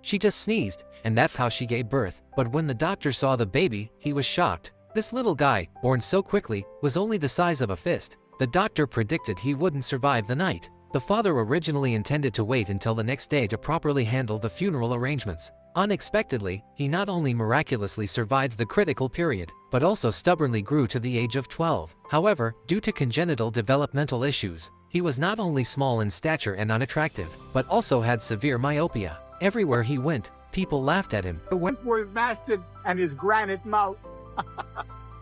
She just sneezed, and that's how she gave birth. But when the doctor saw the baby, he was shocked. This little guy, born so quickly, was only the size of a fist. The doctor predicted he wouldn't survive the night. The father originally intended to wait until the next day to properly handle the funeral arrangements. Unexpectedly, he not only miraculously survived the critical period, but also stubbornly grew to the age of 12. However, due to congenital developmental issues, he was not only small in stature and unattractive, but also had severe myopia. Everywhere he went, people laughed at him. Went for his masters and his granite mouth.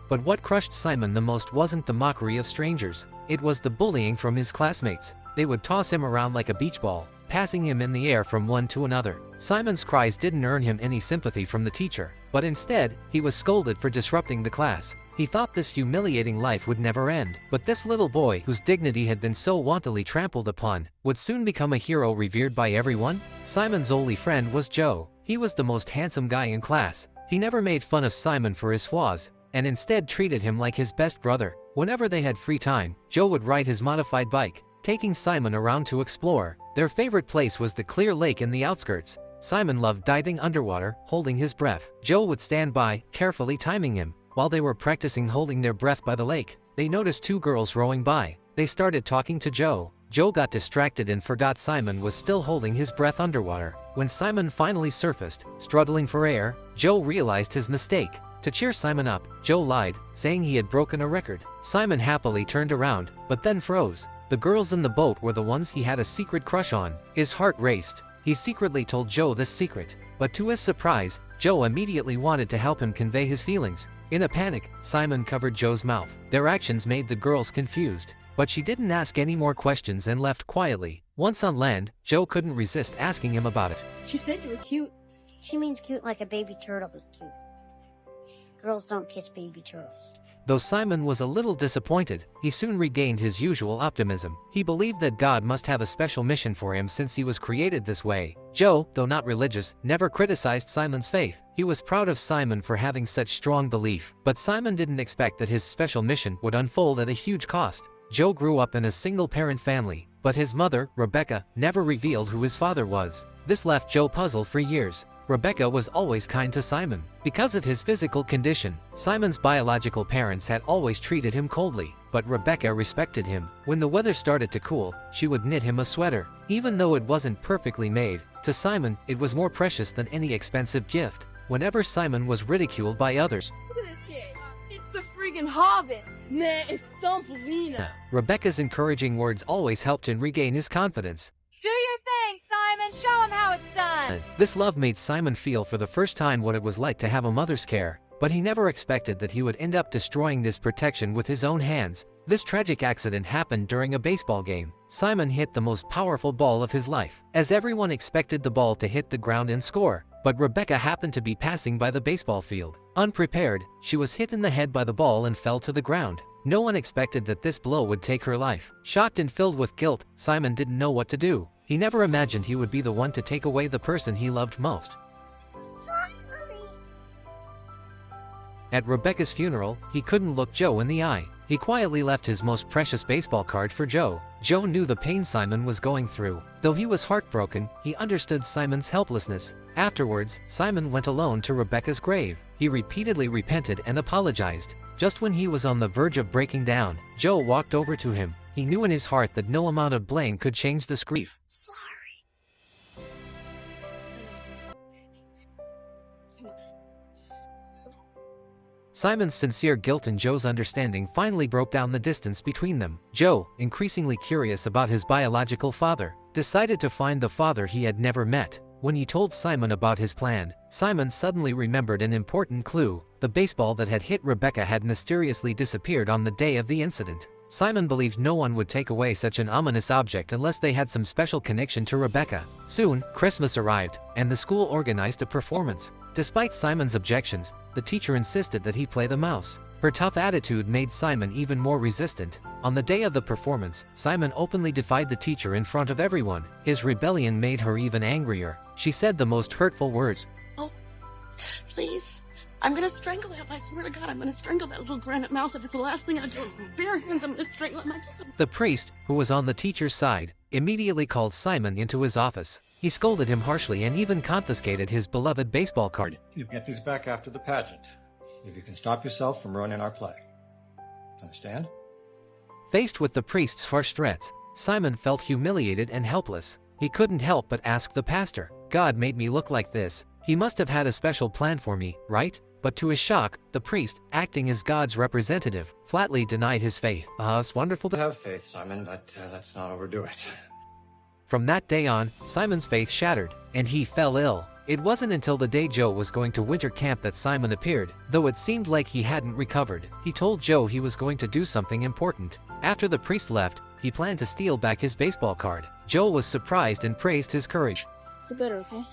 But what crushed Simon the most wasn't the mockery of strangers. It was the bullying from his classmates. They would toss him around like a beach ball, passing him in the air from one to another. Simon's cries didn't earn him any sympathy from the teacher, but instead, he was scolded for disrupting the class. He thought this humiliating life would never end. But this little boy, whose dignity had been so wantonly trampled upon, would soon become a hero revered by everyone. Simon's only friend was Joe. He was the most handsome guy in class. He never made fun of Simon for his flaws, and instead treated him like his best brother. Whenever they had free time, Joe would ride his modified bike, taking Simon around to explore. Their favorite place was the clear lake in the outskirts. Simon loved diving underwater, holding his breath. Joe would stand by, carefully timing him. While they were practicing holding their breath by the lake, they noticed two girls rowing by. They started talking to Joe. Joe got distracted and forgot Simon was still holding his breath underwater. When Simon finally surfaced, struggling for air, Joe realized his mistake. To cheer Simon up, Joe lied, saying he had broken a record. Simon happily turned around, but then froze. The girls in the boat were the ones he had a secret crush on. His heart raced. He secretly told Joe this secret, but to his surprise, Joe immediately wanted to help him convey his feelings. In a panic, Simon covered Joe's mouth. Their actions made the girls confused, but she didn't ask any more questions and left quietly. Once on land, Joe couldn't resist asking him about it. She said you were cute. She means cute like a baby turtle is cute. Girls don't kiss baby turtles. Though Simon was a little disappointed, he soon regained his usual optimism. He believed that God must have a special mission for him since he was created this way. Joe, though not religious, never criticized Simon's faith. He was proud of Simon for having such strong belief, but Simon didn't expect that his special mission would unfold at a huge cost. Joe grew up in a single-parent family, but his mother, Rebecca, never revealed who his father was. This left Joe puzzled for years. Rebecca was always kind to Simon. Because of his physical condition, Simon's biological parents had always treated him coldly, but Rebecca respected him. When the weather started to cool, she would knit him a sweater. Even though it wasn't perfectly made, to Simon, it was more precious than any expensive gift. Whenever Simon was ridiculed by others, Look at this kid. It's the friggin' Hobbit. Nah, it's Thumbelina. Rebecca's encouraging words always helped him regain his confidence. Do your thing, Simon. Show him how it's done. This love made Simon feel for the first time what it was like to have a mother's care, but he never expected that he would end up destroying this protection with his own hands. This tragic accident happened during a baseball game. Simon hit the most powerful ball of his life, as everyone expected the ball to hit the ground and score. But Rebecca happened to be passing by the baseball field. Unprepared, she was hit in the head by the ball and fell to the ground. No one expected that this blow would take her life. Shocked and filled with guilt, Simon didn't know what to do. He never imagined he would be the one to take away the person he loved most. At Rebecca's funeral, he couldn't look Joe in the eye. He quietly left his most precious baseball card for Joe. Joe knew the pain Simon was going through. Though he was heartbroken, he understood Simon's helplessness. Afterwards, Simon went alone to Rebecca's grave. He repeatedly repented and apologized. Just when he was on the verge of breaking down, Joe walked over to him. He knew in his heart that no amount of blame could change this grief. Sorry. Simon's sincere guilt and Joe's understanding finally broke down the distance between them. Joe, increasingly curious about his biological father, decided to find the father he had never met. When he told Simon about his plan, Simon suddenly remembered an important clue. The baseball that had hit Rebecca had mysteriously disappeared on the day of the incident. Simon believed no one would take away such an ominous object unless they had some special connection to Rebecca. Soon, Christmas arrived, and the school organized a performance. Despite Simon's objections, the teacher insisted that he play the mouse. Her tough attitude made Simon even more resistant. On the day of the performance, Simon openly defied the teacher in front of everyone. His rebellion made her even angrier. She said the most hurtful words. Oh, please. I'm gonna strangle him. I swear to God, I'm gonna strangle that little granite mouse. If it's the last thing I do, bare hands, I'm gonna strangle him. The priest, who was on the teacher's side, immediately called Simon into his office. He scolded him harshly and even confiscated his beloved baseball card. You get these back after the pageant, if you can stop yourself from ruining our play. Understand? Faced with the priest's harsh threats, Simon felt humiliated and helpless. He couldn't help but ask the pastor, "God made me look like this. He must have had a special plan for me, right?" But to his shock, the priest, acting as God's representative, flatly denied his faith. It's wonderful to Have faith, Simon, but let's not overdo it. From that day on, Simon's faith shattered, and he fell ill. It wasn't until the day Joe was going to winter camp that Simon appeared, though it seemed like he hadn't recovered. He told Joe he was going to do something important. After the priest left, he planned to steal back his baseball card. Joe was surprised and praised his courage. Get better, okay?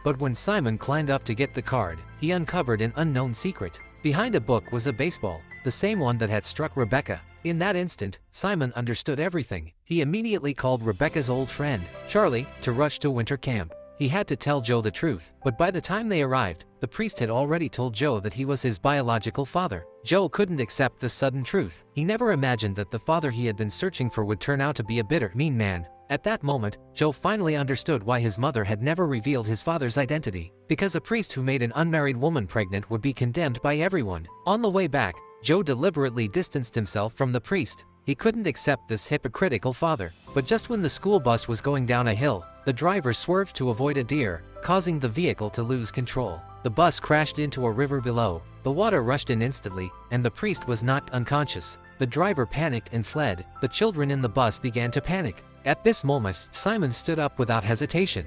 But when Simon climbed up to get the card, he uncovered an unknown secret. Behind a book was a baseball, the same one that had struck Rebecca. In that instant, Simon understood everything. He immediately called Rebecca's old friend, Charlie, to rush to winter camp. He had to tell Joe the truth, but by the time they arrived, the priest had already told Joe that he was his biological father. Joe couldn't accept the sudden truth. He never imagined that the father he had been searching for would turn out to be a bitter, mean man. At that moment, Joe finally understood why his mother had never revealed his father's identity. Because a priest who made an unmarried woman pregnant would be condemned by everyone. On the way back, Joe deliberately distanced himself from the priest. He couldn't accept this hypocritical father. But just when the school bus was going down a hill, the driver swerved to avoid a deer, causing the vehicle to lose control. The bus crashed into a river below. The water rushed in instantly, and the priest was knocked unconscious. The driver panicked and fled. The children in the bus began to panic. At this moment, Simon stood up without hesitation.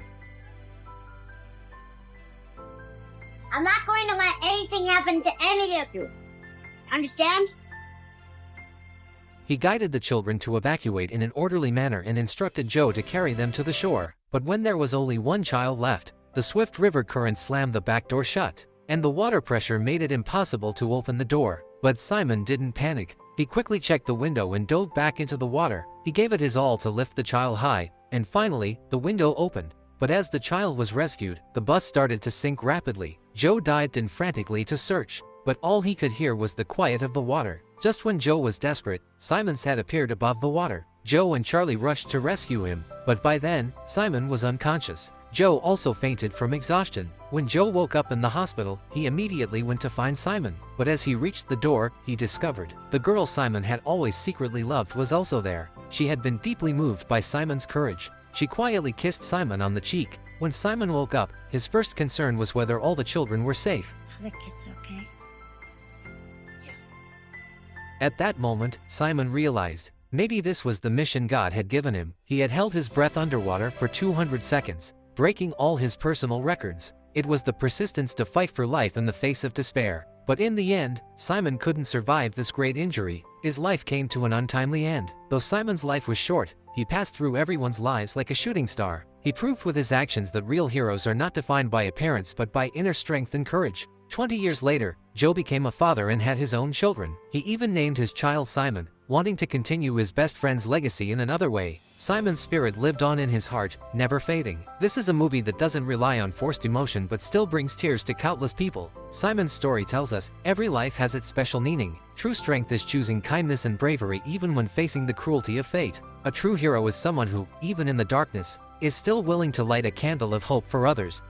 I'm not going to let anything happen to any of you. Understand? He guided the children to evacuate in an orderly manner and instructed Joe to carry them to the shore. But when there was only one child left, the swift river current slammed the back door shut, and the water pressure made it impossible to open the door. But Simon didn't panic. He quickly checked the window and dove back into the water. He gave it his all to lift the child high, and finally, the window opened. But as the child was rescued, the bus started to sink rapidly. Joe dived in frantically to search, but all he could hear was the quiet of the water. Just when Joe was desperate, Simon's head appeared above the water. Joe and Charlie rushed to rescue him, but by then, Simon was unconscious. Joe also fainted from exhaustion. When Joe woke up in the hospital, he immediately went to find Simon. But as he reached the door, he discovered the girl Simon had always secretly loved was also there. She had been deeply moved by Simon's courage. She quietly kissed Simon on the cheek. When Simon woke up, his first concern was whether all the children were safe. Are the kids okay? At that moment, Simon realized maybe this was the mission God had given him. He had held his breath underwater for 200 seconds, breaking all his personal records. It was the persistence to fight for life in the face of despair. But in the end, Simon couldn't survive this great injury. His life came to an untimely end. Though Simon's life was short, he passed through everyone's lives like a shooting star. He proved with his actions that real heroes are not defined by appearance but by inner strength and courage. 20 years later, Joe became a father and had his own children. He even named his child Simon, wanting to continue his best friend's legacy in another way. Simon's spirit lived on in his heart, never fading. This is a movie that doesn't rely on forced emotion but still brings tears to countless people. Simon's story tells us, every life has its special meaning. True strength is choosing kindness and bravery even when facing the cruelty of fate. A true hero is someone who, even in the darkness, is still willing to light a candle of hope for others.